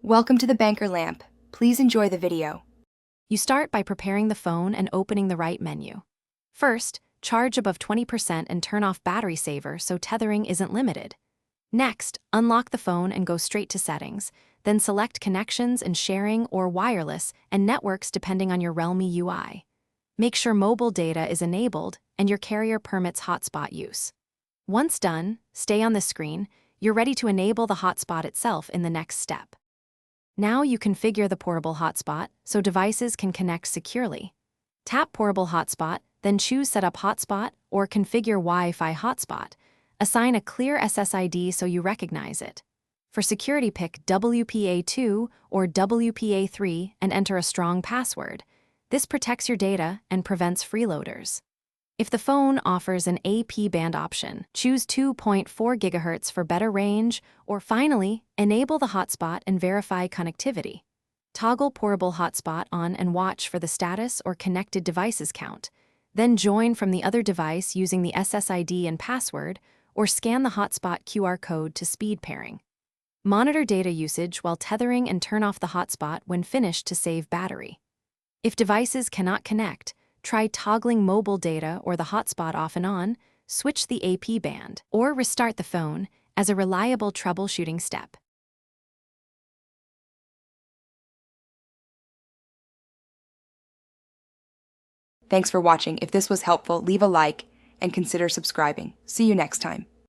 Welcome to the Banker Lamp. Please enjoy the video. You start by preparing the phone and opening the right menu. First, charge above 20% and turn off battery saver so tethering isn't limited. Next, unlock the phone and go straight to settings, then select connections and sharing or wireless and networks depending on your Realme UI. Make sure mobile data is enabled and your carrier permits hotspot use. Once done, stay on the screen. You're ready to enable the hotspot itself in the next step. Now you configure the portable hotspot so devices can connect securely. Tap Portable Hotspot, then choose Set Up Hotspot or Configure Wi-Fi Hotspot. Assign a clear SSID so you recognize it. For security, pick WPA2 or WPA3 and enter a strong password. This protects your data and prevents freeloaders. If the phone offers an AP band option, choose 2.4 GHz for better range, or finally, enable the hotspot and verify connectivity. Toggle Portable Hotspot on and watch for the status or connected devices count. Then join from the other device using the SSID and password, or scan the hotspot QR code to speed pairing. Monitor data usage while tethering and turn off the hotspot when finished to save battery. If devices cannot connect, try toggling mobile data or the hotspot off and on, switch the AP band, or restart the phone as a reliable troubleshooting step. Thanks for watching. If this was helpful, leave a like and consider subscribing. See you next time.